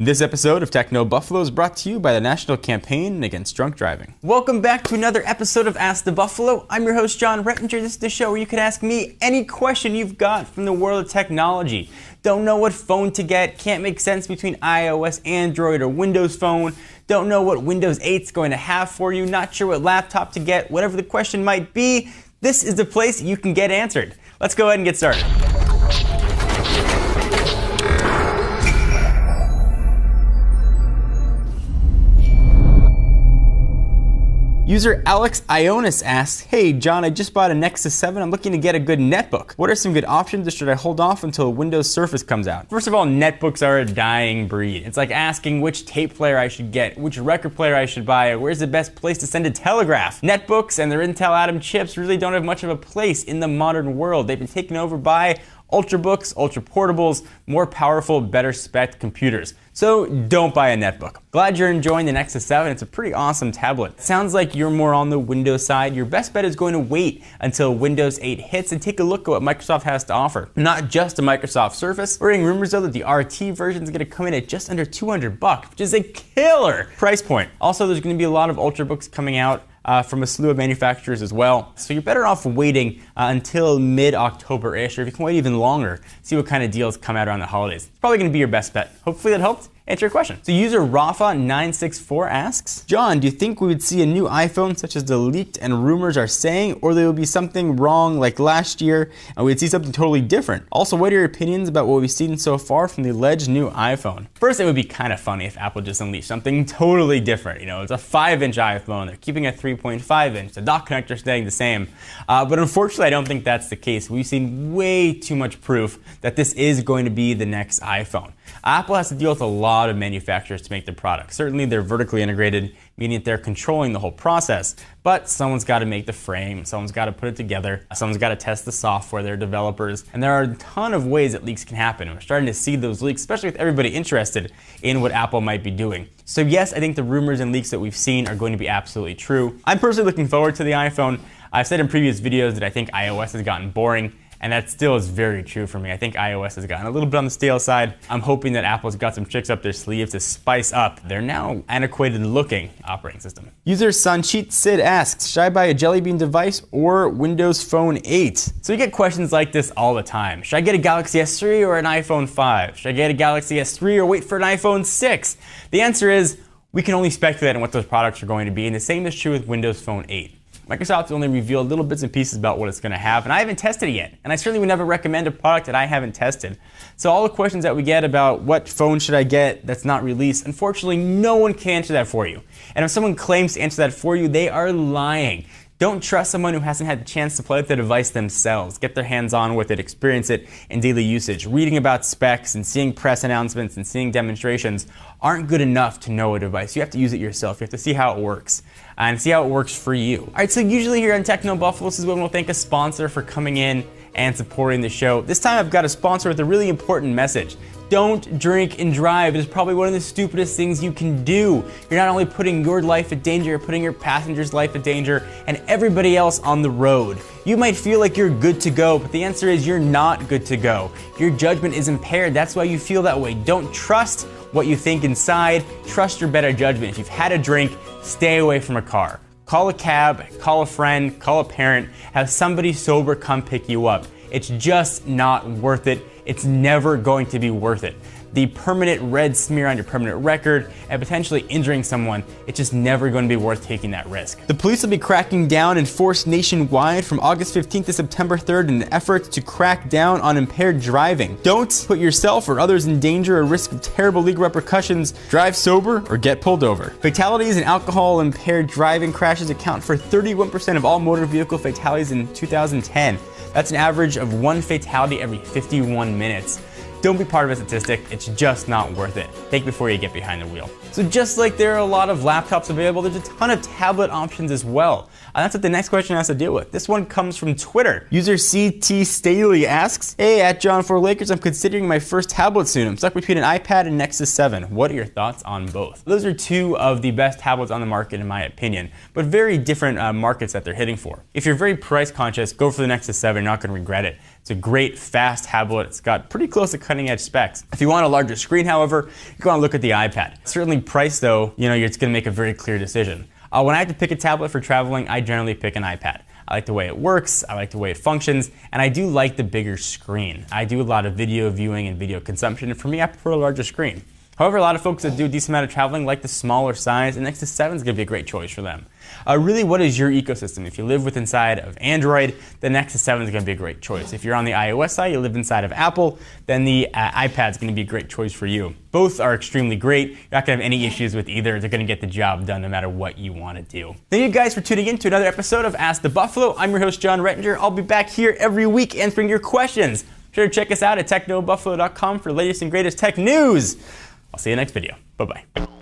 This episode of Techno Buffalo is brought to you by the National Campaign Against Drunk Driving. Welcome back to another episode of Ask the Buffalo. I'm your host, John Rettinger. This is the show where you can ask me any question you've got from the world of technology. Don't know what phone to get, can't make sense between iOS, Android, or Windows Phone, don't know what Windows 8 is going to have for you, not sure what laptop to get, whatever the question might be, this is the place you can get answered. Let's go ahead and get started. User Alex Ionis asks, hey John, I just bought a Nexus 7. I'm looking to get a good netbook. What are some good options, or should I hold off until Windows Surface comes out? First of all, netbooks are a dying breed. It's like asking which tape player I should get, which record player I should buy, or where's the best place to send a telegraph. Netbooks and their Intel Atom chips really don't have much of a place in the modern world. They've been taken over by Ultrabooks, Ultra Portables, more powerful, better spec computers. So don't buy a netbook. Glad you're enjoying the Nexus 7. It's a pretty awesome tablet. It sounds like you're more on the Windows side. Your best bet is going to wait until Windows 8 hits and take a look at what Microsoft has to offer. Not just a Microsoft Surface. We're hearing rumors though that the RT version is going to come in at just under $200, which is a killer price point. Also, there's going to be a lot of Ultrabooks coming out from a slew of manufacturers as well. So you're better off waiting until mid-October-ish, or if you can wait even longer, see what kind of deals come out around the holidays. It's probably going to be your best bet. Hopefully that helped answer your question. So user Rafa964 asks, John, do you think we would see a new iPhone such as the leaked and rumors are saying, or there will be something wrong like last year and we'd see something totally different? Also, what are your opinions about what we've seen so far from the alleged new iPhone? First, it would be kind of funny if Apple just unleashed something totally different. You know, it's a 5-inch iPhone, they're keeping a 3.5-inch, the dock connector staying the same. But unfortunately, I don't think that's the case. We've seen way too much proof that this is going to be the next iPhone. Apple has to deal with a lot of manufacturers to make their products. Certainly they're vertically integrated, meaning that they're controlling the whole process, but someone's got to make the frame, someone's got to put it together, someone's got to test the software, they're developers, and there are a ton of ways that leaks can happen. We're starting to see those leaks, especially with everybody interested in what Apple might be doing. So yes, I think the rumors and leaks that we've seen are going to be absolutely true. I'm personally looking forward to the iPhone. I've said in previous videos that I think iOS has gotten boring, and that still is very true for me. I think iOS has gotten a little bit on the stale side. I'm hoping that Apple's got some tricks up their sleeves to spice up their now antiquated looking operating system. User Sanchit Sid asks, should I buy a Jelly Bean device or Windows Phone 8? So you get questions like this all the time. Should I get a Galaxy S3 or an iPhone 5? Should I get a Galaxy S3 or wait for an iPhone 6? The answer is, we can only speculate on what those products are going to be, and the same is true with Windows Phone 8. Microsoft only revealed little bits and pieces about what it's going to have, and I haven't tested it yet. And I certainly would never recommend a product that I haven't tested. So all the questions that we get about what phone should I get that's not released, unfortunately, no one can answer that for you. And if someone claims to answer that for you, they are lying. Don't trust someone who hasn't had the chance to play with the device themselves, get their hands on with it, experience it in daily usage. Reading about specs and seeing press announcements and seeing demonstrations aren't good enough to know a device. You have to use it yourself. You have to see how it works and see how it works for you. All right, so usually here on Techno Buffalo, this is when we'll thank a sponsor for coming in and supporting the show. This time I've got a sponsor with a really important message. Don't drink and drive. It is probably one of the stupidest things you can do. You're not only putting your life at danger, you're putting your passenger's life at danger and everybody else on the road. You might feel like you're good to go, but the answer is you're not good to go. Your judgment is impaired. That's why you feel that way. Don't trust what you think inside. Trust your better judgment. If you've had a drink, stay away from a car. Call a cab, call a friend, call a parent, have somebody sober come pick you up. It's just not worth it. It's never going to be worth it. The permanent red smear on your permanent record and potentially injuring someone, it's just never going to be worth taking that risk. The police will be cracking down in force nationwide from August 15th to September 3rd in an effort to crack down on impaired driving. Don't put yourself or others in danger or risk of terrible legal repercussions. Drive sober or get pulled over. Fatalities and alcohol impaired driving crashes account for 31% of all motor vehicle fatalities in 2010. That's an average of 1 fatality every 51 minutes. Don't be part of a statistic, it's just not worth it. Think before you get behind the wheel. So just like there are a lot of laptops available, there's a ton of tablet options as well. And that's what the next question has to deal with. This one comes from Twitter. User CT Staley asks, hey, at John4Lakers, I'm considering my first tablet soon. I'm stuck between an iPad and Nexus 7. What are your thoughts on both? Those are two of the best tablets on the market in my opinion, but very different markets that they're hitting for. If you're very price conscious, go for the Nexus 7, you're not going to regret it. It's It's a great, fast tablet. It's got pretty close to cutting-edge specs. If you want a larger screen, however, you're going to look at the iPad. Certainly price, though, it's going to make a very clear decision. When I have to pick a tablet for traveling, I generally pick an iPad. I like the way it works, I like the way it functions, and I do like the bigger screen. I do a lot of video viewing and video consumption, and for me, I prefer a larger screen. However, a lot of folks that do a decent amount of traveling like the smaller size, and Nexus 7 is going to be a great choice for them. Really, what is your ecosystem? If you live with inside of Android, the Nexus 7 is going to be a great choice. If you're on the iOS side, you live inside of Apple, then the iPad is going to be a great choice for you. Both are extremely great. You're not going to have any issues with either. They're going to get the job done no matter what you want to do. Thank you guys for tuning in to another episode of Ask the Buffalo. I'm your host, Jon Rettinger. I'll be back here every week answering your questions. Be sure to check us out at technobuffalo.com for the latest and greatest tech news. I'll see you next video. Bye-bye.